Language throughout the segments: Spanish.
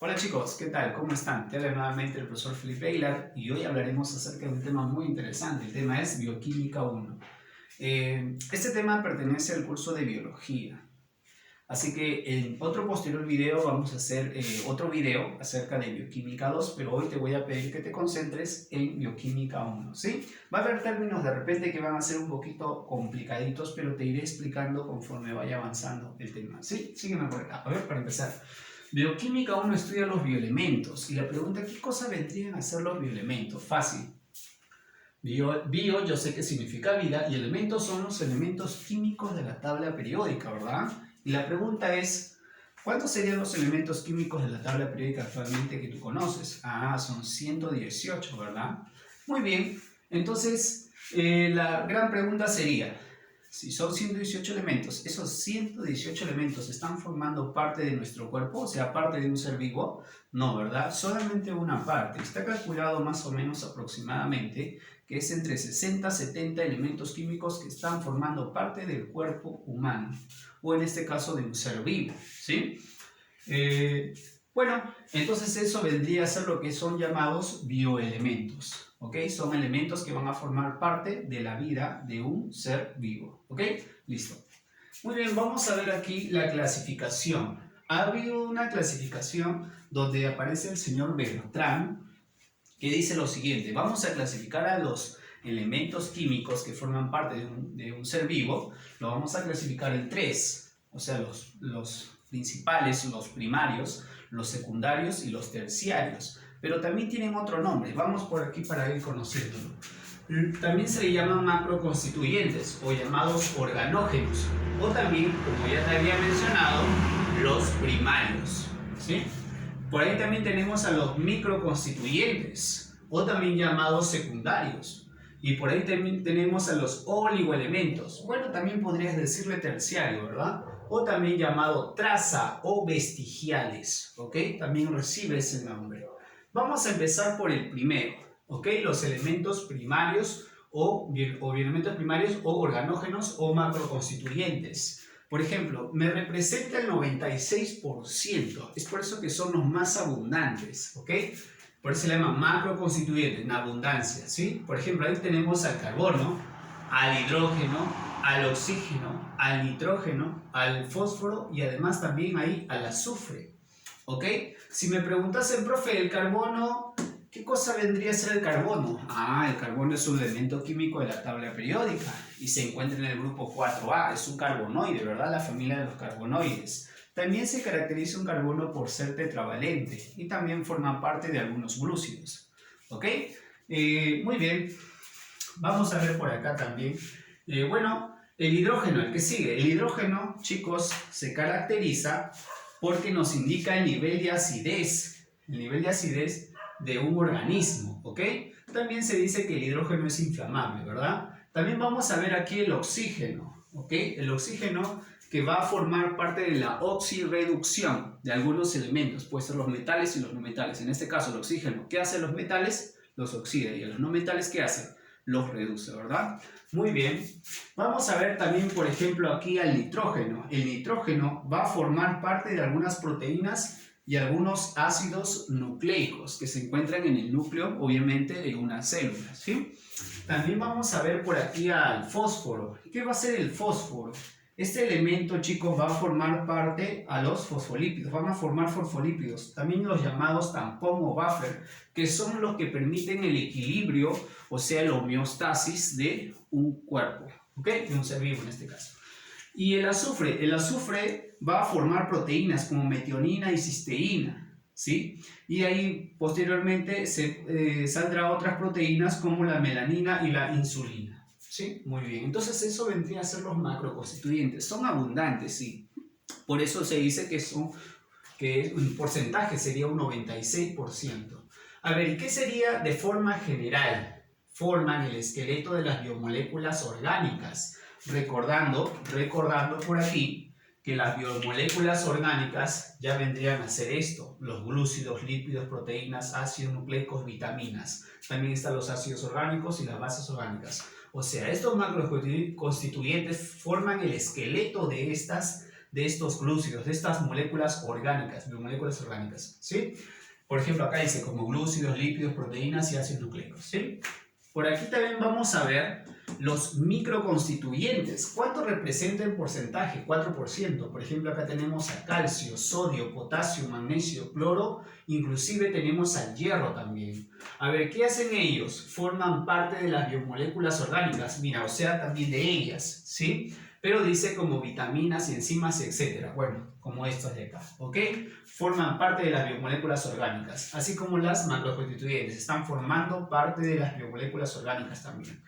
Hola chicos, ¿qué tal? ¿Cómo están? Te habla nuevamente el profesor Felipe Aguilar y hoy hablaremos acerca de un tema muy interesante. El tema es Bioquímica 1. Este tema pertenece al curso de Biología. Así que en otro posterior video vamos a hacer otro video acerca de Bioquímica 2, pero hoy te voy a pedir que te concentres en Bioquímica 1, ¿sí? Va a haber términos de repente que van a ser un poquito complicaditos, pero te iré explicando conforme vaya avanzando el tema, ¿sí? Sígueme por acá. A ver, para empezar. Bioquímica 1 estudia los bioelementos y la pregunta, ¿qué cosa vendrían a ser los bioelementos? Fácil. Bio, yo sé que significa vida, y elementos son los elementos químicos de la tabla periódica, ¿verdad? Y la pregunta es, ¿cuántos serían los elementos químicos de la tabla periódica actualmente que tú conoces? Ah, son 118, ¿verdad? Muy bien, entonces la gran pregunta sería, si son 118 elementos, ¿esos 118 elementos están formando parte de nuestro cuerpo? O sea, parte de un ser vivo. No, ¿verdad? Solamente una parte. Está calculado más o menos aproximadamente que es entre 60 a 70 elementos químicos que están formando parte del cuerpo humano, o en este caso de un ser vivo, ¿sí? Bueno, entonces eso vendría a ser lo que son llamados bioelementos, ¿ok? Son elementos que van a formar parte de la vida de un ser vivo, ¿ok? Listo. Muy bien, vamos a ver aquí la clasificación. Ha habido una clasificación donde aparece el señor Bertrand, que dice lo siguiente: vamos a clasificar a los elementos químicos que forman parte de un ser vivo, lo vamos a clasificar en tres, o sea, los principales, los primarios, los secundarios y los terciarios, pero también tienen otro nombre. Vamos por aquí para ir conociéndolo. También se le llaman macroconstituyentes o llamados organógenos, o también, como ya te había mencionado, los primarios, ¿sí? Por ahí también tenemos a los microconstituyentes, o también llamados secundarios. Y por ahí también tenemos a los oligoelementos. Bueno, también podrías decirle terciario, ¿verdad? O también llamado traza o vestigiales, ¿ok? También recibe ese nombre. Vamos a empezar por el primero, ¿ok? Los elementos primarios o elementos primarios o organógenos o macroconstituyentes. Por ejemplo, me representa el 96%, es por eso que son los más abundantes, ¿ok? Por eso se llama macroconstituyente, en abundancia, ¿sí? Por ejemplo, ahí tenemos al carbono, al hidrógeno, al oxígeno, al nitrógeno, al fósforo y además también ahí al azufre, ¿ok? Si me preguntasen, profe, el carbono, ¿qué cosa vendría a ser el carbono? Ah, el carbono es un elemento químico de la tabla periódica y se encuentra en el grupo 4A, es un carbonoide, ¿verdad? La familia de los carbonoides. También se caracteriza un carbono por ser tetravalente y también forma parte de algunos glúcidos, ¿ok? Muy bien, vamos a ver por acá también. Bueno, el hidrógeno, el que sigue. El hidrógeno, chicos, se caracteriza porque nos indica el nivel de acidez. El nivel de acidez de un organismo, ¿ok? También se dice que el hidrógeno es inflamable, ¿verdad? También vamos a ver aquí el oxígeno, ¿ok? El oxígeno que va a formar parte de la oxirreducción de algunos elementos, pueden ser los metales y los no metales. En este caso, el oxígeno, ¿qué hacen los metales? Los oxida, y los no metales, ¿qué hacen? Los reduce, ¿verdad? Muy bien. Vamos a ver también, por ejemplo, aquí al nitrógeno. El nitrógeno va a formar parte de algunas proteínas y algunos ácidos nucleicos que se encuentran en el núcleo, obviamente, de una célula, ¿sí? También vamos a ver por aquí al fósforo. ¿Qué va a ser el fósforo? Este elemento, chicos, va a formar parte a los fosfolípidos, van a formar fosfolípidos, también los llamados tampón o buffer, que son los que permiten el equilibrio, o sea, la homeostasis de un cuerpo, ¿ok? De un ser vivo en este caso. Y el azufre va a formar proteínas como metionina y cisteína, ¿sí? Y ahí posteriormente saldrá otras proteínas como la melanina y la insulina. ¿Sí? Muy bien. Entonces eso vendría a ser los macroconstituyentes. Son abundantes, sí. Por eso se dice que un porcentaje sería un 96%. A ver, ¿y qué sería de forma general? Forman el esqueleto de las biomoléculas orgánicas. Recordando por aquí que las biomoléculas orgánicas ya vendrían a ser esto: los glúcidos, lípidos, proteínas, ácidos nucleicos, vitaminas. También están los ácidos orgánicos y las bases orgánicas. O sea, estos macroconstituyentes forman el esqueleto de estas de estos glúcidos, de estas moléculas orgánicas, biomoléculas orgánicas, ¿sí? Por ejemplo, acá dice como glúcidos, lípidos, proteínas y ácidos nucleicos, ¿sí? Por aquí también vamos a ver los microconstituyentes. ¿Cuánto representa en porcentaje? 4%. Por ejemplo, acá tenemos a calcio, sodio, potasio, magnesio, cloro. Inclusive tenemos al hierro también. A ver, ¿qué hacen ellos? Forman parte de las biomoléculas orgánicas. Mira, o sea, también de ellas, ¿sí? Pero dice como vitaminas, enzimas, etc. Bueno, como estas de acá, ¿ok? Forman parte de las biomoléculas orgánicas, así como las macroconstituyentes. Están formando parte de las biomoléculas orgánicas también.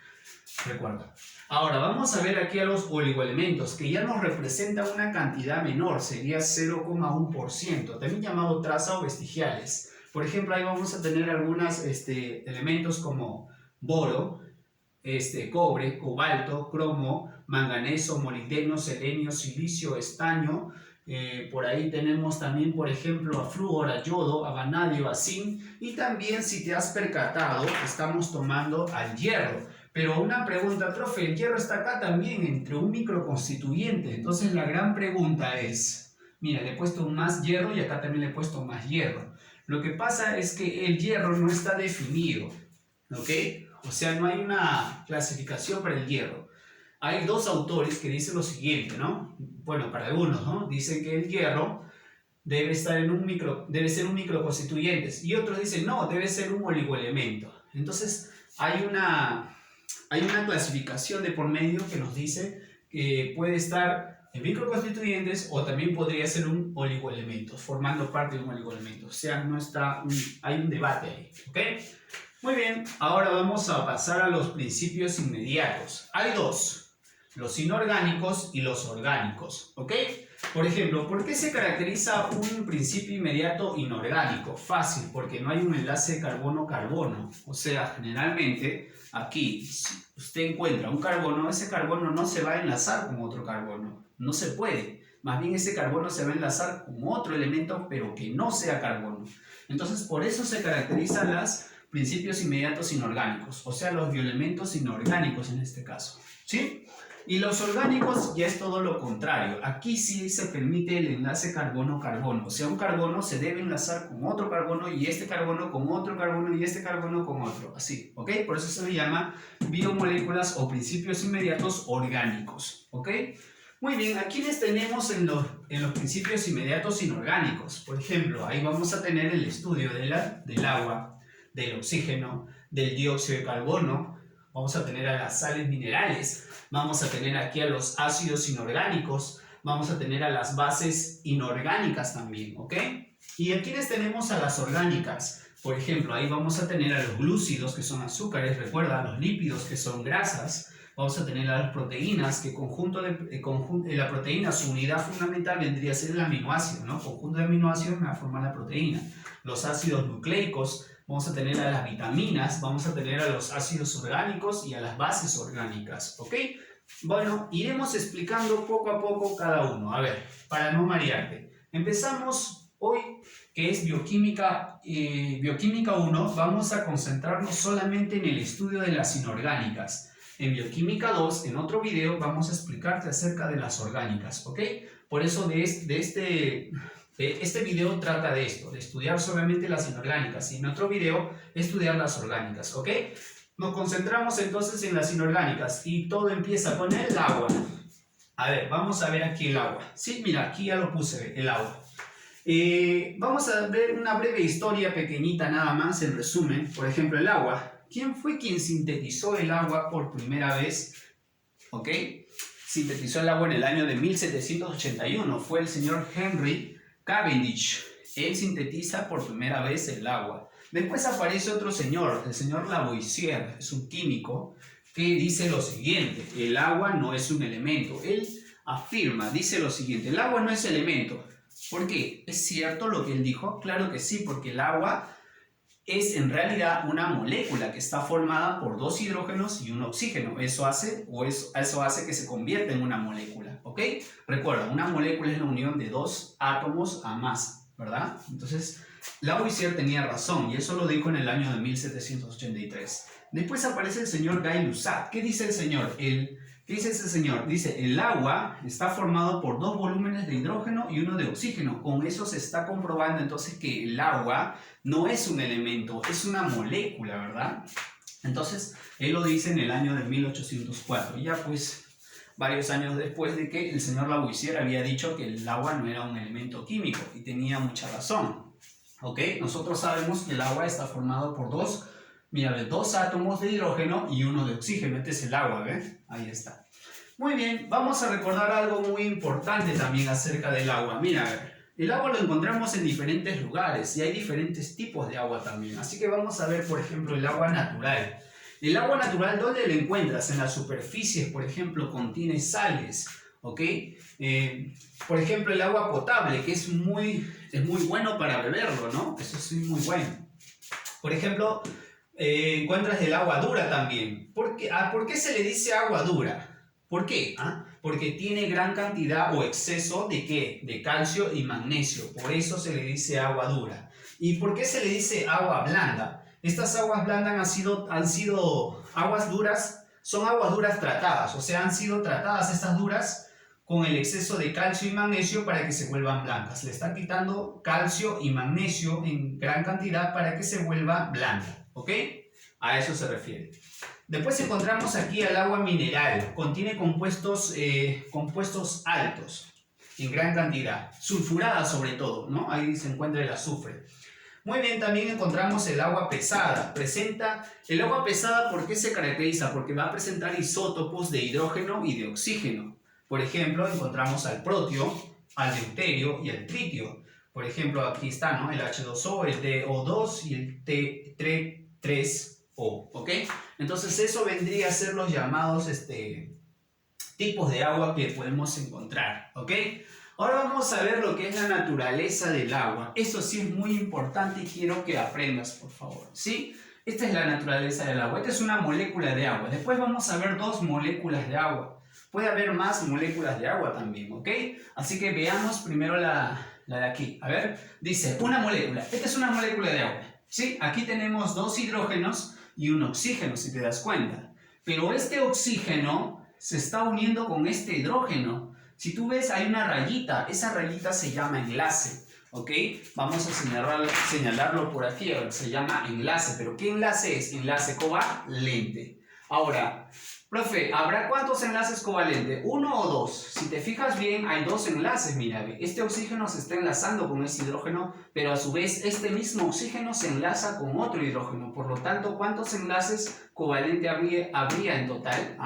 Recuerda. Ahora vamos a ver aquí a los oligoelementos, que ya nos representan una cantidad menor, sería 0,1%, también llamado traza o vestigiales. Por ejemplo, ahí vamos a tener algunos elementos como boro, cobre, cobalto, cromo, manganeso, molibdeno, selenio, silicio, estaño. Por ahí tenemos también, por ejemplo, a flúor, a yodo, a vanadio, a zinc. Y también, si te has percatado, estamos tomando al hierro. Pero una pregunta, profe, el hierro está acá también entre un microconstituyente. Entonces la gran pregunta es, mira, le he puesto más hierro y acá también le he puesto más hierro. Lo que pasa es que el hierro no está definido, ¿ok? O sea, no hay una clasificación para el hierro. Hay dos autores que dicen lo siguiente, ¿no? Bueno, para algunos, ¿no? Dicen que el hierro debe ser un microconstituyente y otros dicen, no, debe ser un oligoelemento. Entonces, hay una clasificación de por medio que nos dice que puede estar en microconstituyentes o también podría ser un oligoelemento, formando parte de un oligoelemento. O sea, hay un debate ahí, ¿ok? Muy bien, ahora vamos a pasar a los principios inmediatos. Hay dos, los inorgánicos y los orgánicos, ¿ok? Por ejemplo, ¿por qué se caracteriza un principio inmediato inorgánico? Fácil, porque no hay un enlace carbono-carbono. O sea, generalmente aquí, si usted encuentra un carbono, ese carbono no se va a enlazar con otro carbono. No se puede. Más bien ese carbono se va a enlazar con otro elemento, pero que no sea carbono. Entonces, por eso se caracterizan los principios inmediatos inorgánicos, o sea, los bioelementos inorgánicos en este caso, ¿sí? Y los orgánicos ya es todo lo contrario. Aquí sí se permite el enlace carbono-carbono. O sea, un carbono se debe enlazar con otro carbono y este carbono con otro carbono y este carbono con otro. Así, ¿ok? Por eso se le llama biomoléculas o principios inmediatos orgánicos, ¿ok? Muy bien, ¿a quiénes tenemos en los principios inmediatos inorgánicos? Por ejemplo, ahí vamos a tener el estudio del agua, del oxígeno, del dióxido de carbono. Vamos a tener a las sales minerales, vamos a tener aquí a los ácidos inorgánicos, vamos a tener a las bases inorgánicas también, ¿ok? ¿Y a quiénes tenemos a las orgánicas? Por ejemplo, ahí vamos a tener a los glúcidos, que son azúcares, recuerda, a los lípidos, que son grasas, vamos a tener a las proteínas, que la proteína, su unidad fundamental vendría a ser el aminoácido, ¿no? Conjunto de aminoácidos me va a formar la proteína. Los ácidos nucleicos, vamos a tener a las vitaminas, vamos a tener a los ácidos orgánicos y a las bases orgánicas, ¿ok? Bueno, iremos explicando poco a poco cada uno. A ver, para no marearte. Empezamos hoy, que es bioquímica 1, vamos a concentrarnos solamente en el estudio de las inorgánicas. En bioquímica 2, en otro video, vamos a explicarte acerca de las orgánicas, ¿ok? Por eso este video trata de esto, de estudiar solamente las inorgánicas, y en otro video estudiar las orgánicas, ¿ok? Nos concentramos entonces en las inorgánicas y todo empieza con el agua. A ver, vamos a ver aquí el agua. Sí, mira, aquí ya lo puse, el agua. Vamos a ver una breve historia pequeñita nada más, en resumen. Por ejemplo, el agua. ¿Quién fue quien sintetizó el agua por primera vez? ¿Ok? Sintetizó el agua en el año de 1781. Fue el señor Henry Cavendish. Él sintetiza por primera vez el agua. Después aparece otro señor, el señor Lavoisier, es un químico, que dice lo siguiente: el agua no es un elemento. Él afirma, dice lo siguiente: el agua no es elemento. ¿Por qué? ¿Es cierto lo que él dijo? Claro que sí, porque el agua es en realidad una molécula que está formada por dos hidrógenos y un oxígeno. Eso hace que se convierta en una molécula, ¿ok? Recuerda, una molécula es la unión de dos átomos a más, ¿verdad? Entonces, Lavoisier tenía razón y eso lo dijo en el año de 1783. Después aparece el señor Gay-Lussac. ¿Qué dice el señor? Él ¿Qué dice ese señor? Dice, el agua está formado por dos volúmenes de hidrógeno y uno de oxígeno. Con eso se está comprobando entonces que el agua no es un elemento, es una molécula, ¿verdad? Entonces, él lo dice en el año de 1804, ya pues varios años después de que el señor Lavoisier había dicho que el agua no era un elemento químico, y tenía mucha razón. ¿Ok? Nosotros sabemos que el agua está formado por dos átomos de hidrógeno y uno de oxígeno. Este es el agua, ¿ves? Ahí está. Muy bien, vamos a recordar algo muy importante también acerca del agua. Mira, a ver, el agua lo encontramos en diferentes lugares y hay diferentes tipos de agua también. Así que vamos a ver, por ejemplo, el agua natural. El agua natural, ¿dónde lo encuentras? En las superficies, por ejemplo, contiene sales, ¿ok? Por ejemplo, el agua potable, que es muy bueno para beberlo, ¿no? Eso es muy bueno. Por ejemplo, encuentras el agua dura también. ¿Por qué se le dice agua dura? ¿Por qué? Porque tiene gran cantidad o exceso de ¿qué? De calcio y magnesio. Por eso se le dice agua dura. ¿Y por qué se le dice agua blanda? Estas aguas blandas han sido aguas duras, son aguas duras tratadas. O sea, han sido tratadas estas duras con el exceso de calcio y magnesio para que se vuelvan blancas. Le están quitando calcio y magnesio en gran cantidad para que se vuelva blanda. ¿Ok? A eso se refiere. Después encontramos aquí el agua mineral. Contiene compuestos altos en gran cantidad. Sulfurada sobre todo, ¿no? Ahí se encuentra el azufre. Muy bien, también encontramos el agua pesada. El agua pesada, ¿por qué se caracteriza? Porque va a presentar isótopos de hidrógeno y de oxígeno. Por ejemplo, encontramos al protio, al deuterio y al tritio. Por ejemplo, aquí está, ¿no? El H2O, el TO2 y el T3O, ¿ok? Entonces eso vendría a ser los llamados tipos de agua que podemos encontrar, ¿ok? Ahora vamos a ver lo que es la naturaleza del agua. Eso sí es muy importante y quiero que aprendas, por favor, ¿sí? Esta es la naturaleza del agua. Esta es una molécula de agua. Después vamos a ver dos moléculas de agua. Puede haber más moléculas de agua también, ¿ok? Así que veamos primero la de aquí. A ver, dice una molécula. Esta es una molécula de agua, ¿sí? Aquí tenemos dos hidrógenos y un oxígeno, si te das cuenta. Pero este oxígeno se está uniendo con este hidrógeno. Si tú ves, hay una rayita. Esa rayita se llama enlace, ¿ok? Vamos a señalarlo por aquí. Se llama enlace. ¿Pero qué enlace es? Enlace covalente. Ahora, profe, ¿habrá cuántos enlaces covalentes? ¿Uno o dos? Si te fijas bien, hay dos enlaces, mira. Este oxígeno se está enlazando con ese hidrógeno, pero a su vez este mismo oxígeno se enlaza con otro hidrógeno. Por lo tanto, ¿cuántos enlaces covalentes habría en total?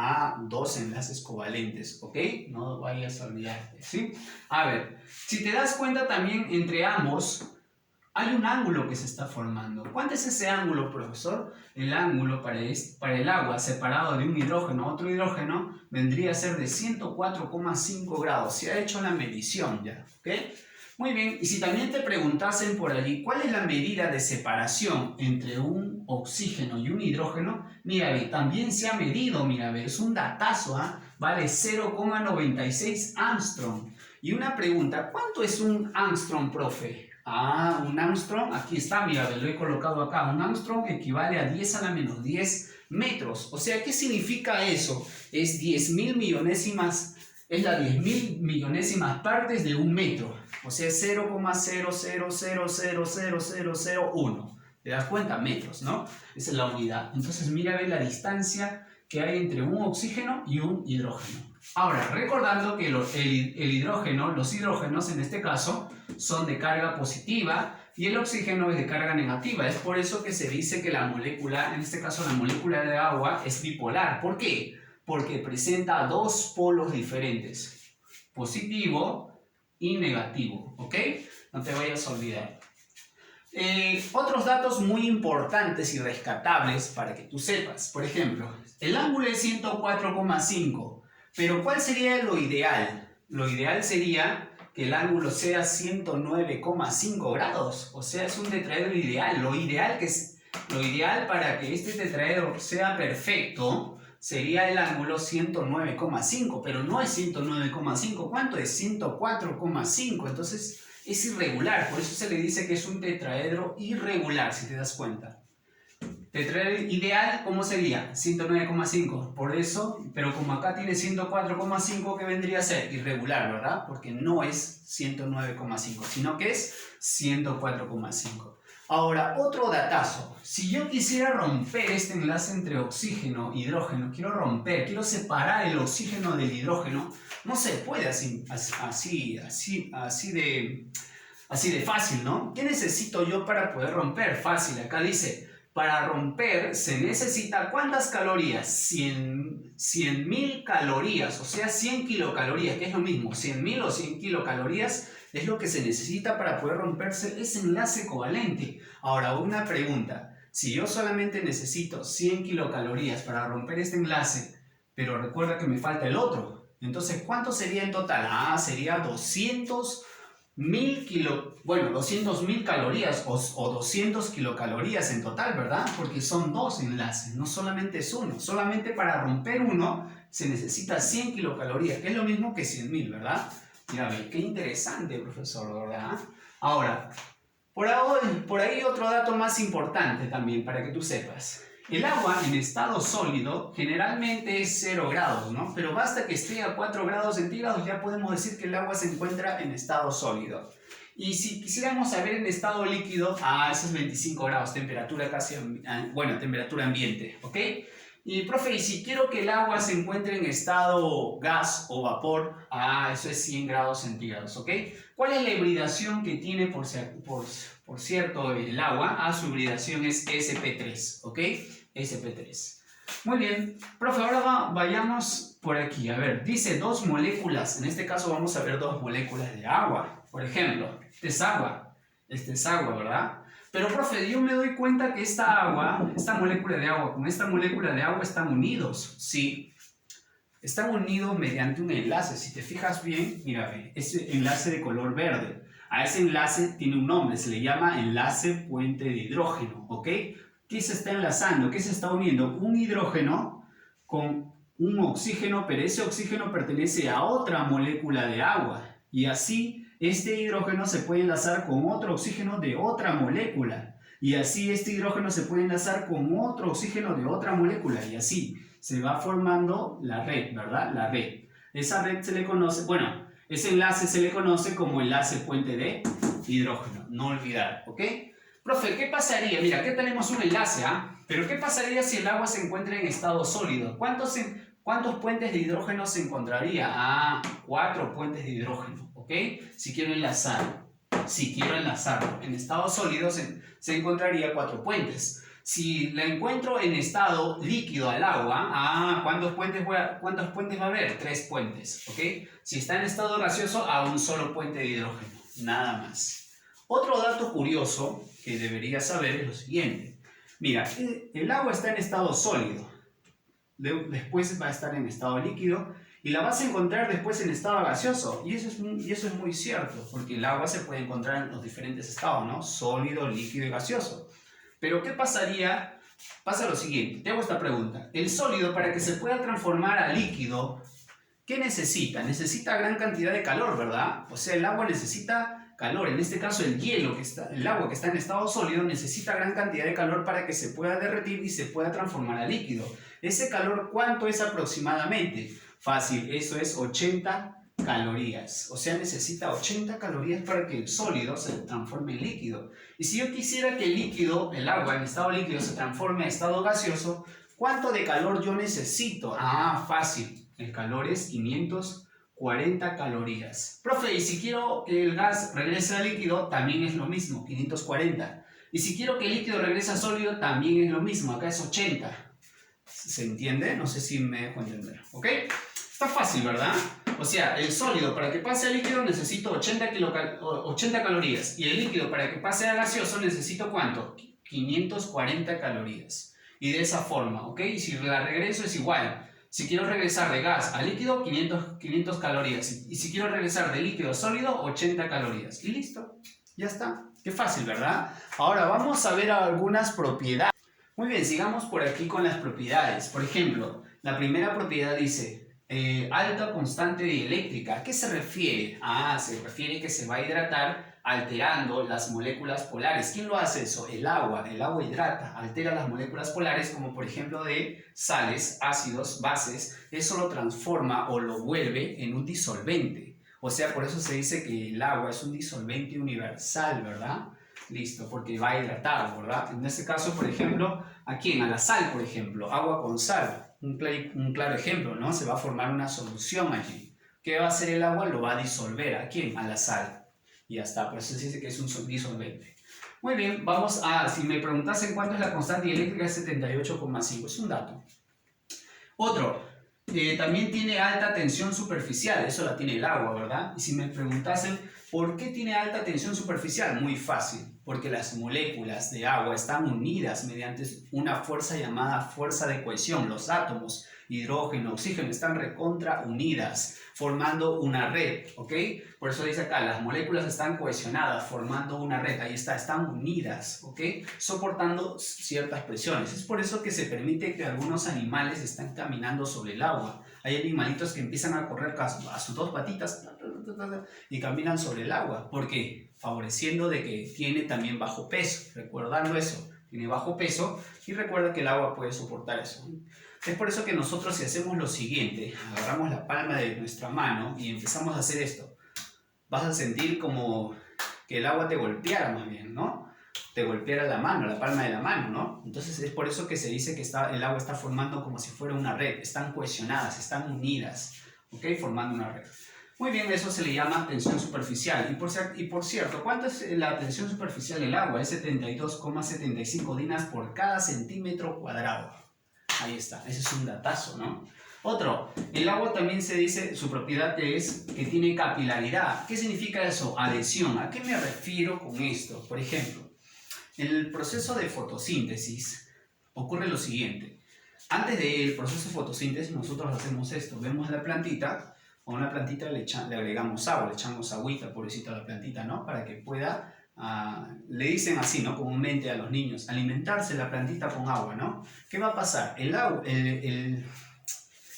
Dos enlaces covalentes, ¿ok? No vayas a olvidarte, ¿sí? A ver, si te das cuenta también entre ambos, hay un ángulo que se está formando. ¿Cuánto es ese ángulo, profesor? El ángulo para el agua separado de un hidrógeno a otro hidrógeno vendría a ser de 104,5 grados. Se ha hecho la medición ya, ¿ok? Muy bien, y si también te preguntasen por allí, ¿cuál es la medida de separación entre un oxígeno y un hidrógeno? Mira, ve, también se ha medido, mira, ve, es un datazo, vale 0,96 angstrom. Y una pregunta, ¿cuánto es un angstrom, profe? Un angstrom, aquí está, mira, lo he colocado acá. Un angstrom equivale a 10 a la menos 10 metros. O sea, ¿qué significa eso? Es 10.000 millonésimas, es la 10.000 millonésimas partes de un metro. O sea, 0,000000001. ¿Te das cuenta? Metros, ¿no? Esa es la unidad. Entonces, mira, ve la distancia que hay entre un oxígeno y un hidrógeno. Ahora, recordando que los hidrógenos en este caso, son de carga positiva y el oxígeno es de carga negativa. Es por eso que se dice que la molécula, en este caso la molécula de agua, es bipolar. ¿Por qué? Porque presenta dos polos diferentes, positivo y negativo, ¿ok? No te vayas a olvidar. Otros datos muy importantes y rescatables para que tú sepas. Por ejemplo, el ángulo es 104,5, pero ¿cuál sería lo ideal? Lo ideal sería que el ángulo sea 109,5 grados. O sea, es un tetraedro ideal. Lo ideal para que este tetraedro sea perfecto sería el ángulo 109,5, pero no es 109,5. ¿Cuánto es? 104,5. Entonces es irregular. Por eso se le dice que es un tetraedro irregular, si te das cuenta. Tetraedro ideal, ¿cómo sería? 109,5. Por eso, pero como acá tiene 104,5, ¿qué vendría a ser? Irregular, ¿verdad? Porque no es 109,5, sino que es 104,5. Ahora, otro datazo. Si yo quisiera romper este enlace entre oxígeno e hidrógeno, quiero separar el oxígeno del hidrógeno, no se puede así de fácil, ¿no? ¿Qué necesito yo para poder romper? Fácil, acá dice, para romper se necesita ¿cuántas calorías? 100.000 calorías, o sea, 100 kilocalorías, que es lo mismo, 100.000 o 100 kilocalorías es lo que se necesita para poder romperse ese enlace covalente. Ahora, una pregunta, si yo solamente necesito 100 kilocalorías para romper este enlace, pero recuerda que me falta el otro, entonces, ¿cuánto sería en total? Sería 200.000 calorías o 200 kilocalorías en total, ¿verdad? Porque son dos enlaces, no solamente es uno. Solamente para romper uno se necesita 100 kilocalorías, que es lo mismo que 100.000, ¿verdad? Mira, qué interesante, profesor, ¿verdad? Ahora, por ahí otro dato más importante también para que tú sepas. El agua en estado sólido generalmente es 0 grados, ¿no? Pero basta que esté a 4 grados centígrados, ya podemos decir que el agua se encuentra en estado sólido. Y si quisiéramos saber en estado líquido, esos 25 grados, temperatura temperatura ambiente, ¿ok? Y profe, y si quiero que el agua se encuentre en estado gas o vapor, eso es 100 grados centígrados, ¿ok? ¿Cuál es la hibridación que tiene, por cierto, el agua? Su hibridación es sp3, ¿ok? sp3. Muy bien, profe, ahora vayamos por aquí. A ver, dice dos moléculas. En este caso vamos a ver dos moléculas de agua. Por ejemplo, este es agua, ¿verdad? Pero, profe, yo me doy cuenta que esta molécula de agua con esta molécula de agua están unidos. Sí, están unidos mediante un enlace. Si te fijas bien, mira, ese enlace de color verde. A ese enlace tiene un nombre, se le llama enlace puente de hidrógeno, ¿ok? ¿Qué se está enlazando? ¿Qué se está uniendo? Un hidrógeno con un oxígeno, pero ese oxígeno pertenece a otra molécula de agua. Y así, este hidrógeno se puede enlazar con otro oxígeno de otra molécula. Y así, este hidrógeno se puede enlazar con otro oxígeno de otra molécula. Y así, se va formando la red, ¿verdad? La red. Esa red se le conoce, ese enlace se le conoce como enlace puente de hidrógeno. No olvidar, ¿ok? Profe, ¿qué pasaría? Mira, aquí tenemos un enlace, pero ¿qué pasaría si el agua se encuentra en estado sólido? ¿Cuántos puentes de hidrógeno se encontraría? 4 puentes de hidrógeno, ¿ok? Si quiero enlazarlo. En estado sólido se encontraría 4 puentes. Si la encuentro en estado líquido al agua, ¿cuántos puentes va a haber? 3 puentes, ¿ok? Si está en estado gaseoso, un solo puente de hidrógeno, nada más. Otro dato curioso que deberías saber es lo siguiente. Mira, el agua está en estado sólido, después va a estar en estado líquido y la vas a encontrar después en estado gaseoso. Y eso es muy cierto, porque el agua se puede encontrar en los diferentes estados, ¿no? Sólido, líquido y gaseoso. Pero ¿qué pasaría? Pasa lo siguiente, te hago esta pregunta. El sólido, para que se pueda transformar a líquido, ¿qué necesita? Necesita gran cantidad de calor, ¿verdad? O sea, el agua necesita calor. En este caso, el agua que está en estado sólido necesita gran cantidad de calor para que se pueda derretir y se pueda transformar a líquido. ¿Ese calor cuánto es aproximadamente? Fácil, eso es 80 calorías. O sea, necesita 80 calorías para que el sólido se transforme en líquido. Y si yo quisiera que el agua en estado líquido se transforme a estado gaseoso, ¿cuánto de calor yo necesito? Fácil. El calor es 540 calorías. Profe, y si quiero que el gas regrese a líquido, también es lo mismo, 540. Y si quiero que el líquido regrese a sólido, también es lo mismo, acá es 80. ¿Se entiende? No sé si me dejo entender, ¿ok? Está fácil, ¿verdad? O sea, el sólido para que pase a líquido necesito 80 calorías. Y el líquido para que pase a gaseoso necesito ¿cuánto? 540 calorías. Y de esa forma, ¿ok? Y si la regreso es igual. Si quiero regresar de gas a líquido, 500 calorías. Y si quiero regresar de líquido a sólido, 80 calorías. Y listo. Ya está. Qué fácil, ¿verdad? Ahora vamos a ver algunas propiedades. Muy bien, sigamos por aquí con las propiedades. Por ejemplo, la primera propiedad dice alta constante dieléctrica. ¿A qué se refiere? Se refiere que se va a hidratar alterando las moléculas polares. ¿Quién lo hace eso? El agua hidrata, altera las moléculas polares, como por ejemplo de sales, ácidos, bases. Eso lo transforma o lo vuelve en un disolvente. O sea, por eso se dice que el agua es un disolvente universal, ¿verdad? Listo, porque va a hidratar, ¿verdad? En este caso, por ejemplo, ¿a quién? A la sal, por ejemplo, agua con sal, un claro ejemplo, ¿no? Se va a formar una solución allí. ¿Qué va a hacer el agua? Lo va a disolver, ¿a quién? A la sal. Y ya está, por eso se dice que es un disolvente. Muy bien, vamos a, si me preguntasen cuánto es la constante eléctrica, es 78,5, es un dato. Otro, también tiene alta tensión superficial, eso la tiene el agua, ¿verdad? Y si me preguntasen, ¿por qué tiene alta tensión superficial? Muy fácil, porque las moléculas de agua están unidas mediante una fuerza llamada fuerza de cohesión. Los átomos, hidrógeno, oxígeno, están recontra unidas, formando una red, ¿ok? Por eso dice acá, las moléculas están cohesionadas, formando una red, ahí está, están unidas, ¿ok? Soportando ciertas presiones. Es por eso que se permite que algunos animales estén caminando sobre el agua. Hay animalitos que empiezan a correr a sus dos patitas y caminan sobre el agua. ¿Por qué? Favoreciendo de que tiene también bajo peso, recordando eso, tiene bajo peso y recuerda que el agua puede soportar eso. Es por eso que nosotros, si hacemos lo siguiente, agarramos la palma de nuestra mano y empezamos a hacer esto, vas a sentir como que el agua te golpeara más bien, ¿no? Te golpeara la mano, la palma de la mano, ¿no? Entonces es por eso que se dice que el agua está formando como si fuera una red, están cohesionadas, están unidas, ¿ok? Formando una red. Muy bien, eso se le llama tensión superficial. Y por cierto, ¿cuánto es la tensión superficial del agua? Es 72,75 dinas por cada centímetro cuadrado. Ahí está, ese es un datazo, ¿no? Otro, el agua también se dice, su propiedad es que tiene capilaridad. ¿Qué significa eso? Adhesión. ¿A qué me refiero con esto? Por ejemplo, en el proceso de fotosíntesis ocurre lo siguiente. Antes del proceso de fotosíntesis nosotros hacemos esto. Vemos la plantita, a una plantita le agregamos agua, le echamos agüita, pobrecita a la plantita, ¿no? Para que pueda, le dicen así, ¿no? Comúnmente a los niños, alimentarse la plantita con agua, ¿no? ¿Qué va a pasar?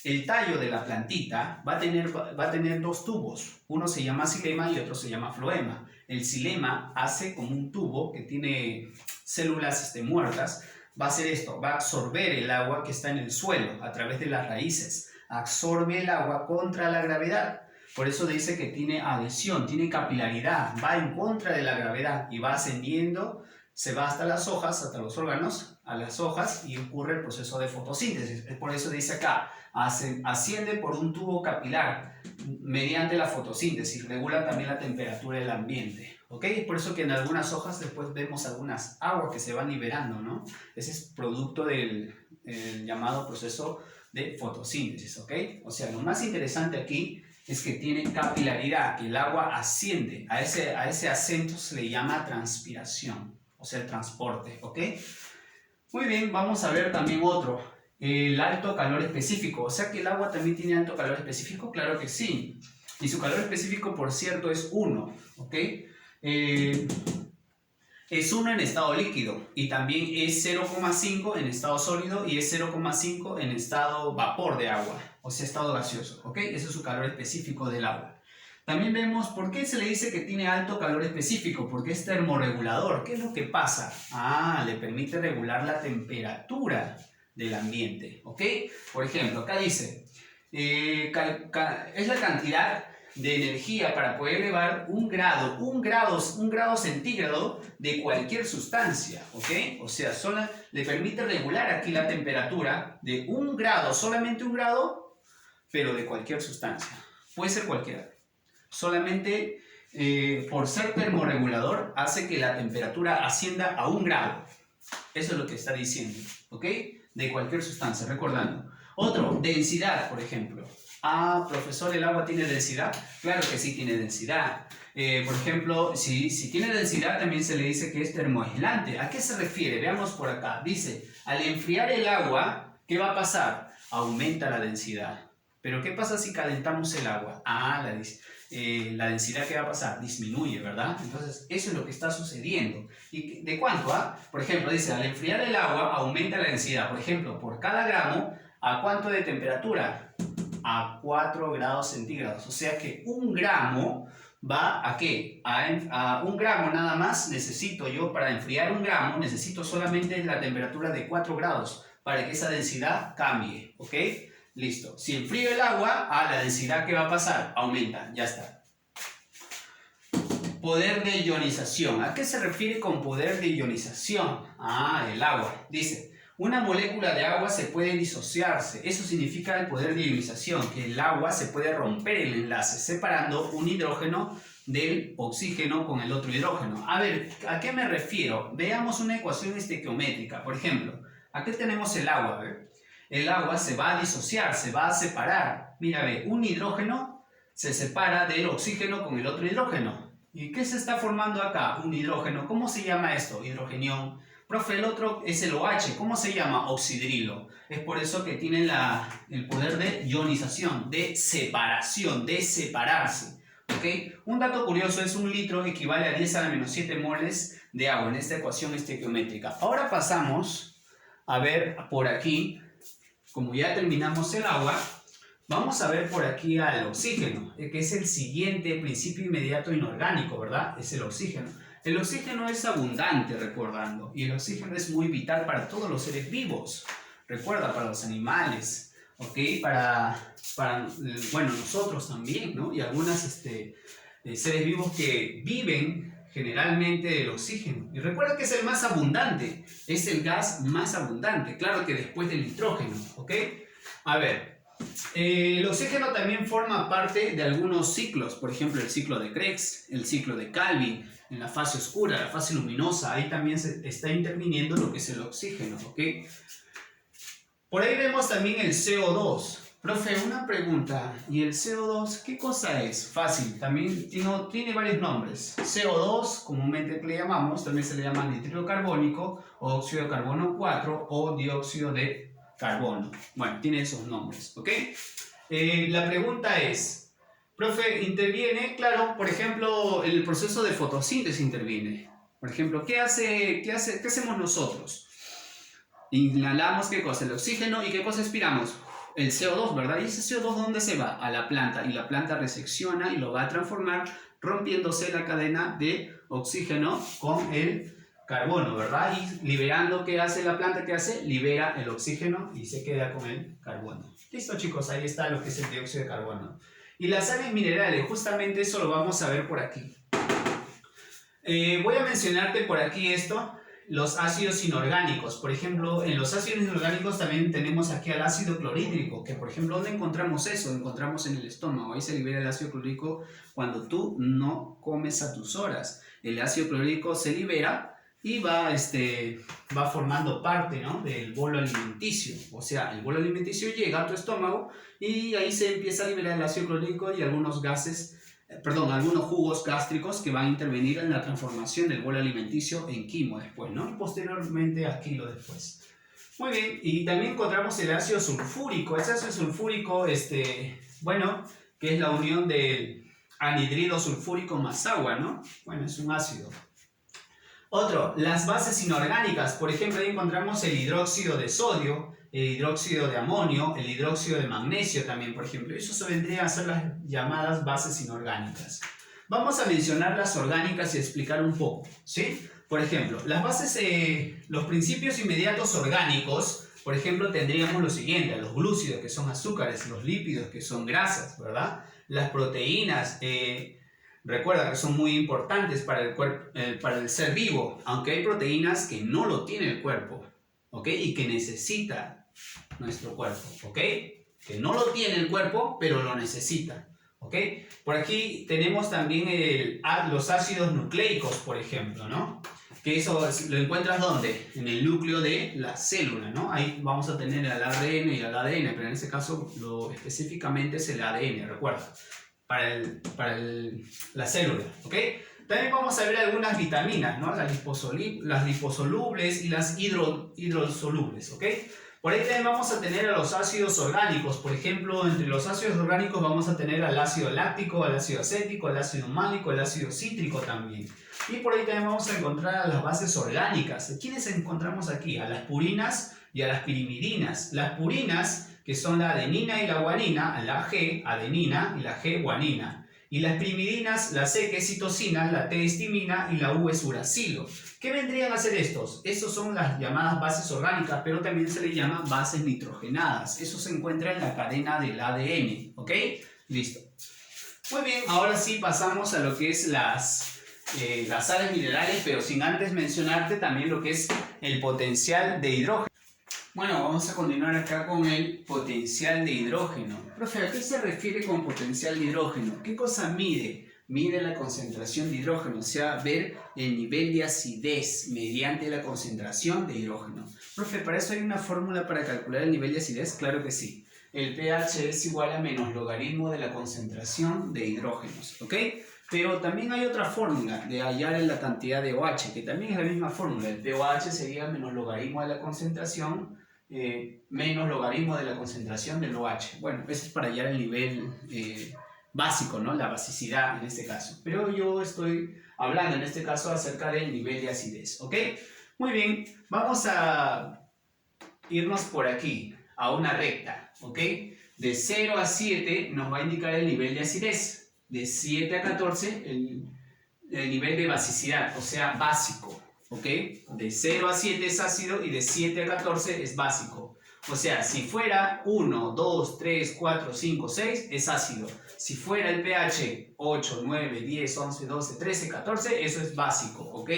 El tallo de la plantita va a tener dos tubos. Uno se llama xilema y otro se llama floema. El xilema hace como un tubo que tiene células muertas. Va a hacer esto, va a absorber el agua que está en el suelo a través de las raíces. Absorbe el agua contra la gravedad. Por eso dice que tiene adhesión, tiene capilaridad, va en contra de la gravedad y va ascendiendo, se va hasta las hojas, hasta los órganos, a las hojas y ocurre el proceso de fotosíntesis. Por eso dice acá, asciende por un tubo capilar mediante la fotosíntesis, regula también la temperatura del ambiente. ¿Ok? Es por eso que en algunas hojas después vemos algunas aguas que se van liberando, ¿no? Ese es producto del llamado proceso de fotosíntesis, ¿ok? O sea, lo más interesante aquí es que tiene capilaridad, que el agua asciende. A ese ascenso se le llama transpiración, o sea, el transporte, ¿ok? Muy bien, vamos a ver también otro, el alto calor específico. O sea que el agua también tiene alto calor específico, claro que sí. Y su calor específico, por cierto, es 1, ¿ok? Es 1 en estado líquido y también es 0,5 en estado sólido y es 0,5 en estado vapor de agua, o sea, estado gaseoso, ¿ok? Ese es su calor específico del agua. También vemos por qué se le dice que tiene alto calor específico, porque es termorregulador. ¿Qué es lo que pasa? Le permite regular la temperatura del ambiente, ¿ok? Por ejemplo, acá dice, es la cantidad de energía para poder elevar un grado centígrado de cualquier sustancia, ¿ok? O sea, le permite regular aquí la temperatura de 1 grado, solamente 1 grado, pero de cualquier sustancia. Puede ser cualquiera. Solamente por ser termorregulador hace que la temperatura ascienda a 1 grado. Eso es lo que está diciendo, ¿ok? De cualquier sustancia, recordando. Otro, densidad, por ejemplo. Profesor, ¿el agua tiene densidad? Claro que sí tiene densidad. Por ejemplo, si tiene densidad también se le dice que es termoaislante. ¿A qué se refiere? Veamos por acá. Dice, al enfriar el agua, ¿qué va a pasar? Aumenta la densidad. Pero ¿qué pasa si calentamos el agua? La densidad, ¿qué va a pasar? Disminuye, ¿verdad? Entonces, eso es lo que está sucediendo. ¿Y de cuánto? Por ejemplo, dice, al enfriar el agua, aumenta la densidad. Por ejemplo, por cada gramo, ¿a cuánto de temperatura? A 4 grados centígrados. O sea que 1 gramo va a ¿qué? A 1 gramo nada más. Necesito yo, para enfriar 1 gramo, necesito solamente la temperatura de 4 grados para que esa densidad cambie, ¿ok? Listo. Si enfrío el agua, la densidad ¿qué va a pasar? Aumenta, ya está. Poder de ionización. ¿A qué se refiere con poder de ionización? El agua. Dice, una molécula de agua se puede disociarse. Eso significa el poder de ionización, que el agua se puede romper el enlace, separando un hidrógeno del oxígeno con el otro hidrógeno. A ver, ¿a qué me refiero? Veamos una ecuación estequiométrica. Por ejemplo, aquí tenemos el agua, ¿ve? El agua se va a disociar, se va a separar. Mira, ve, un hidrógeno se separa del oxígeno con el otro hidrógeno. ¿Y qué se está formando acá? Un hidrógeno. ¿Cómo se llama esto? Hidrogenión. Profe, el otro es el OH. ¿Cómo se llama? Oxidrilo. Es por eso que tiene el poder de ionización, de separación, de separarse. ¿Okay? Un dato curioso es 1 litro equivale a 10 a la menos 7 moles de agua en esta ecuación estequiométrica. Ahora pasamos a ver por aquí, como ya terminamos el agua, vamos a ver por aquí al oxígeno, que es el siguiente principio inmediato inorgánico, ¿verdad? Es el oxígeno. El oxígeno es abundante, recordando, y el oxígeno es muy vital para todos los seres vivos. Recuerda, para los animales, ¿ok? Bueno, nosotros también, ¿no? Y algunos seres vivos que viven generalmente del oxígeno. Y recuerda que es el más abundante, es el gas más abundante, claro que después del nitrógeno, ¿ok? A ver, el oxígeno también forma parte de algunos ciclos, por ejemplo el ciclo de Krebs, el ciclo de Calvin, en la fase oscura, la fase luminosa, ahí también se está interviniendo lo que es el oxígeno, ¿ok? Por ahí vemos también el CO2. Profe, una pregunta, ¿y el CO2 qué cosa es? Fácil, también tiene varios nombres. CO2, comúnmente le llamamos, también se le llama anhídrido carbónico, o óxido de carbono 4, o dióxido de carbono. Bueno, tiene esos nombres, ¿ok? La pregunta es, profe, ¿interviene? Claro, por ejemplo, el proceso de fotosíntesis interviene. Por ejemplo, ¿qué hacemos nosotros? Inhalamos, ¿qué cosa? El oxígeno, ¿y qué cosa expiramos? El CO2, ¿verdad? ¿Y ese CO2 dónde se va? A la planta, y la planta resecciona y lo va a transformar, rompiéndose la cadena de oxígeno con el carbono, ¿verdad? Y liberando, ¿qué hace la planta? ¿Qué hace? Libera el oxígeno y se queda con el carbono. Listo, chicos, ahí está lo que es el dióxido de carbono. Y las sales minerales, justamente eso lo vamos a ver por aquí. Voy a mencionarte por aquí esto. Los ácidos inorgánicos, por ejemplo, en los ácidos inorgánicos también tenemos aquí al ácido clorhídrico, que por ejemplo, ¿dónde encontramos eso? Lo encontramos en el estómago, ahí se libera el ácido clorhídrico cuando tú no comes a tus horas. El ácido clorhídrico se libera y va formando parte, ¿no?, del bolo alimenticio, o sea, el bolo alimenticio llega a tu estómago y ahí se empieza a liberar el ácido clorhídrico y algunos jugos gástricos que van a intervenir en la transformación del bolo alimenticio en quimo después, ¿no? Y posteriormente a kilo después. Muy bien, y también encontramos el ácido sulfúrico. Ese ácido sulfúrico, bueno, que es la unión del anhidrido sulfúrico más agua, ¿no? Bueno, es un ácido. Otro, las bases inorgánicas. Por ejemplo, ahí encontramos el hidróxido de sodio, el hidróxido de amonio, el hidróxido de magnesio también, por ejemplo. Eso vendría a ser las llamadas bases inorgánicas. Vamos a mencionar las orgánicas y explicar un poco, ¿sí? Por ejemplo, las bases, los principios inmediatos orgánicos, por ejemplo, tendríamos lo siguiente: los glúcidos, que son azúcares, los lípidos, que son grasas, ¿verdad? Las proteínas, recuerda que son muy importantes para el ser vivo, aunque hay proteínas que no lo tiene el cuerpo, ¿ok? Y que necesita nuestro cuerpo, ¿ok? Que no lo tiene el cuerpo, pero lo necesita, ¿ok? Por aquí tenemos también los ácidos nucleicos, por ejemplo, ¿no? Que eso lo encuentras ¿dónde? En el núcleo de la célula, ¿no? Ahí vamos a tener el ARN y el ADN, pero en este caso específicamente es el ADN, recuerda, para la célula, ¿ok? También vamos a ver algunas vitaminas, ¿no? Las liposolubles y las hidrosolubles, ¿ok? Por ahí también vamos a tener a los ácidos orgánicos. Por ejemplo, entre los ácidos orgánicos vamos a tener al ácido láctico, al ácido acético, al ácido málico, al ácido cítrico también. Y por ahí también vamos a encontrar a las bases orgánicas. ¿Quiénes encontramos aquí? A las purinas y a las pirimidinas. Las purinas, que son la adenina y la guanina, la G, adenina, y la G, guanina. Y las primidinas, la C que es citosina, la T es timina y la U es uracilo. ¿Qué vendrían a ser estos? Estos son las llamadas bases orgánicas, pero también se les llama bases nitrogenadas. Eso se encuentra en la cadena del ADN, ¿ok? Listo. Muy bien, ahora sí pasamos a lo que es las sales minerales, pero sin antes mencionarte también lo que es el potencial de hidrógeno. Bueno, vamos a continuar acá con el potencial de hidrógeno. Profe, ¿a qué se refiere con potencial de hidrógeno? ¿Qué cosa mide? Mide la concentración de hidrógeno, o sea, ver el nivel de acidez mediante la concentración de hidrógeno. Profe, ¿para eso hay una fórmula para calcular el nivel de acidez? Claro que sí. El pH es igual a menos logaritmo de la concentración de hidrógenos, ¿ok? Pero también hay otra fórmula de hallar la cantidad de OH, que también es la misma fórmula. El pOH sería menos logaritmo de la concentración menos logaritmo de la concentración del OH. Bueno, eso es para hallar el nivel básico, ¿no? La basicidad en este caso. Pero yo estoy hablando en este caso acerca del nivel de acidez, ¿ok? Muy bien, vamos a irnos por aquí, a una recta, ¿ok? De 0 a 7 nos va a indicar el nivel de acidez. De 7 a 14 el nivel de basicidad, o sea, básico. ¿Ok? De 0 a 7 es ácido y de 7 a 14 es básico. O sea, si fuera 1, 2, 3, 4, 5, 6 es ácido. Si fuera el pH 8, 9, 10, 11, 12, 13, 14, eso es básico. ¿Ok?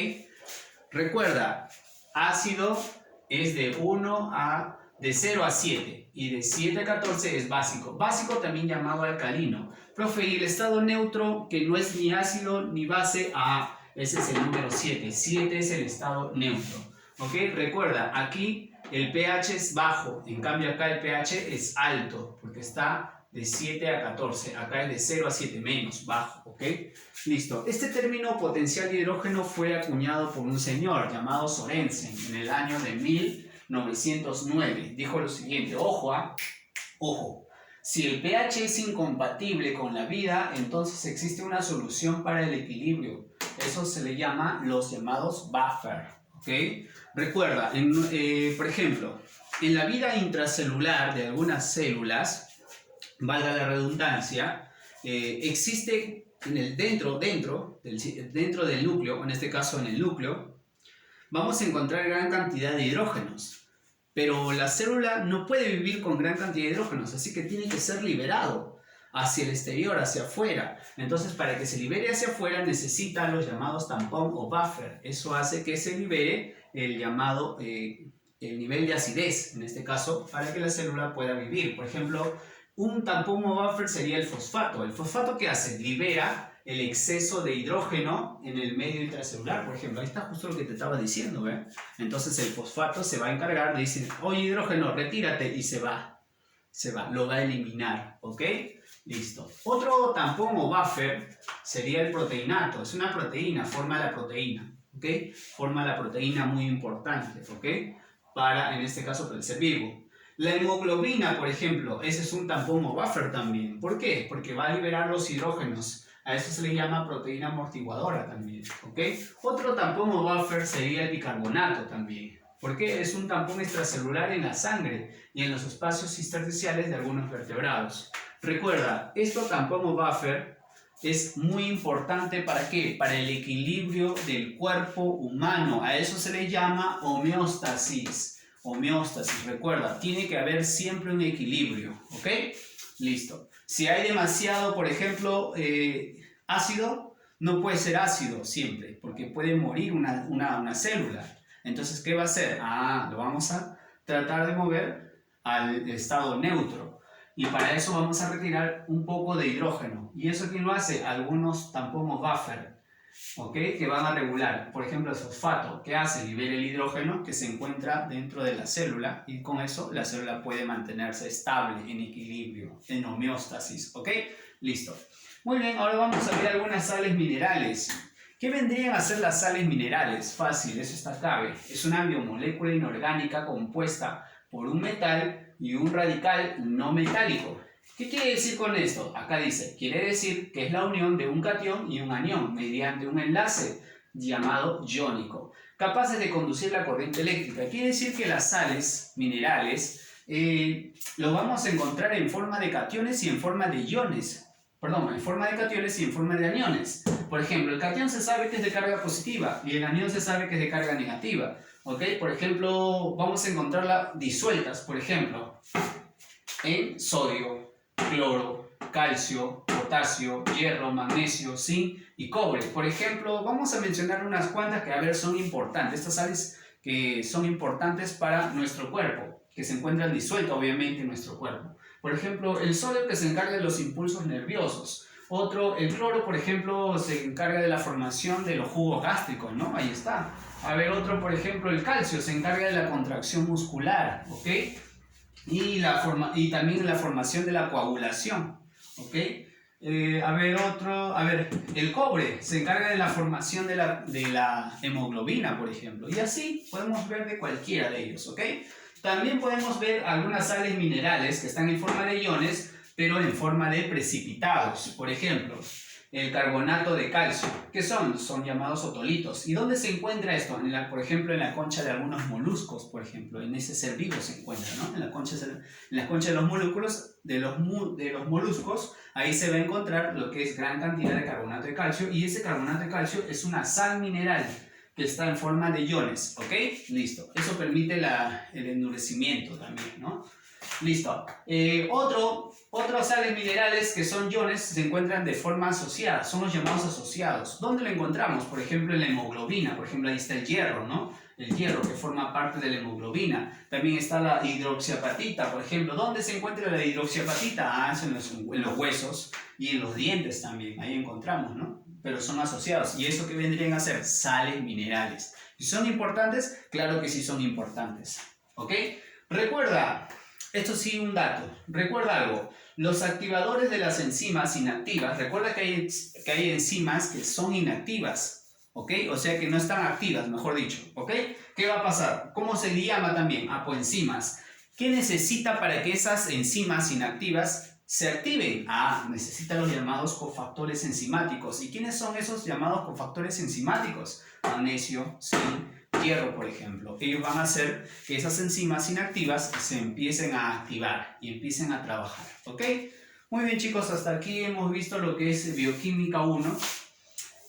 Recuerda, ácido es de 0 a 7 y de 7 a 14 es básico. Básico también llamado alcalino. Profe, y el estado neutro que no es ni ácido ni base, ese es el número 7. 7 es el estado neutro. ¿Ok? Recuerda, aquí el pH es bajo, en cambio acá el pH es alto, porque está de 7 a 14. Acá es de 0 a 7, menos, bajo. ¿Ok? Listo. Este término potencial de hidrógeno fue acuñado por un señor llamado Sorensen en el año de 1909. Dijo lo siguiente, ojo. Si el pH es incompatible con la vida, entonces existe una solución para el equilibrio. Eso se le llama los llamados buffer. ¿Ok? Recuerda, por ejemplo, en la vida intracelular de algunas células, valga la redundancia, existe dentro del núcleo, en este caso en el núcleo, vamos a encontrar gran cantidad de hidrógenos. Pero la célula no puede vivir con gran cantidad de hidrógenos, así que tiene que ser liberado hacia el exterior, hacia afuera. Entonces, para que se libere hacia afuera, necesita los llamados tampón o buffer. Eso hace que se libere el llamado el nivel de acidez, en este caso, para que la célula pueda vivir. Por ejemplo, un tampón o buffer sería el fosfato. ¿El fosfato qué hace? Libera el exceso de hidrógeno en el medio intracelular, por ejemplo. Ahí está justo lo que te estaba diciendo, ¿eh? Entonces el fosfato se va a encargar de decir, oye hidrógeno, retírate, y se va, lo va a eliminar, ¿ok? Listo. Otro tampón o buffer sería el proteinato. Es una proteína, forma la proteína, ¿ok? Forma la proteína muy importante, ¿ok? En este caso, para el ser vivo. La hemoglobina, por ejemplo, ese es un tampón o buffer también. ¿Por qué? Porque va a liberar los hidrógenos. A eso se le llama proteína amortiguadora también, ¿ok? Otro tampón o buffer sería el bicarbonato también, porque es un tampón extracelular en la sangre y en los espacios intersticiales de algunos vertebrados. Recuerda, esto tampón o buffer es muy importante ¿para qué? Para el equilibrio del cuerpo humano. A eso se le llama homeostasis. Homeostasis, recuerda, tiene que haber siempre un equilibrio, ¿ok? Listo. Si hay demasiado, por ejemplo, ácido, no puede ser ácido siempre, porque puede morir una célula. Entonces, ¿qué va a hacer? Lo vamos a tratar de mover al estado neutro. Y para eso vamos a retirar un poco de hidrógeno. ¿Y eso quién lo hace? Algunos tampón o buffer, ¿ok? Que van a regular. Por ejemplo, el fosfato, ¿qué hace? Libera el hidrógeno que se encuentra dentro de la célula y con eso la célula puede mantenerse estable, en equilibrio, en homeostasis, ¿ok? Listo. Muy bien, ahora vamos a ver algunas sales minerales. ¿Qué vendrían a ser las sales minerales? Fácil, eso está clave. Es una biomolécula inorgánica compuesta por un metal y un radical no metálico. ¿Qué quiere decir con esto? Acá dice, quiere decir que es la unión de un catión y un anión mediante un enlace llamado iónico, capaces de conducir la corriente eléctrica. Quiere decir que las sales minerales lo vamos a encontrar en forma de cationes y en forma de iones. perdón, en forma de cationes y en forma de aniones. Por ejemplo, el catión se sabe que es de carga positiva y el anión se sabe que es de carga negativa. ¿Ok? Por ejemplo, vamos a encontrarla disueltas, por ejemplo, en sodio, cloro, calcio, potasio, hierro, magnesio, zinc y cobre. Por ejemplo, vamos a mencionar unas cuantas que, a ver, son importantes. Estas sales que son importantes para nuestro cuerpo, que se encuentran disueltas, obviamente, en nuestro cuerpo. Por ejemplo, el sodio, que se encarga de los impulsos nerviosos. Otro, el cloro, por ejemplo, se encarga de la formación de los jugos gástricos, ¿no? Ahí está. A ver, otro, por ejemplo, el calcio, se encarga de la contracción muscular, ¿ok? Y también la formación de la coagulación, ¿ok? A ver, el cobre se encarga de la formación de la hemoglobina, por ejemplo. Y así podemos ver de cualquiera de ellos, ¿ok? También podemos ver algunas sales minerales que están en forma de iones, pero en forma de precipitados. Por ejemplo, el carbonato de calcio. ¿Qué son? Son llamados otolitos. ¿Y dónde se encuentra esto? Por ejemplo, en la concha de algunos moluscos, por ejemplo. En ese ser vivo se encuentra, ¿no? En la concha de los moluscos, de los moluscos, ahí se va a encontrar lo que es gran cantidad de carbonato de calcio. Y ese carbonato de calcio es una sal mineral que está en forma de iones, ¿ok? Listo. Eso permite el endurecimiento también, ¿no? Listo. Otros sales minerales que son iones se encuentran de forma asociada, son los llamados asociados. ¿Dónde lo encontramos? Por ejemplo, en la hemoglobina. Por ejemplo, ahí está el hierro, ¿no? El hierro que forma parte de la hemoglobina. También está la hidroxiapatita, por ejemplo. ¿Dónde se encuentra la hidroxiapatita? Ah, es en los huesos y en los dientes también. Ahí encontramos, ¿no? Pero son asociados. ¿Y eso qué vendrían a ser? Sales minerales. ¿Y son importantes? Claro que sí son importantes. ¿Ok? Recuerda, esto sí un dato. Recuerda algo. Los activadores de las enzimas inactivas, recuerda que hay enzimas que son inactivas, ¿ok? O sea que no están activas, mejor dicho, ¿ok? ¿Qué va a pasar? ¿Cómo se le llama también? Apoenzimas. ¿Qué necesita para que esas enzimas inactivas se activen? Ah, necesita los llamados cofactores enzimáticos. ¿Y quiénes son esos llamados cofactores enzimáticos? Magnesio, zinc, hierro, por ejemplo. Ellos van a hacer que esas enzimas inactivas se empiecen a activar y empiecen a trabajar, ¿ok? Muy bien, chicos, hasta aquí hemos visto lo que es Bioquímica 1.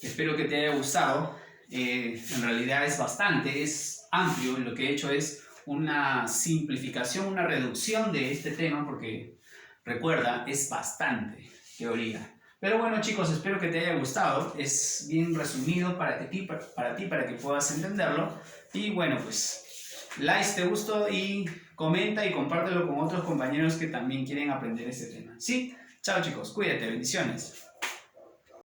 Espero que te haya gustado. En realidad es amplio. Lo que he hecho es una simplificación, una reducción de este tema porque, recuerda, es bastante teoría. Pero bueno, chicos, espero que te haya gustado. Es bien resumido para ti, para que puedas entenderlo. Y bueno, pues, like si te gustó y comenta y compártelo con otros compañeros que también quieren aprender este tema. ¿Sí? Chao, chicos. Cuídate. Bendiciones.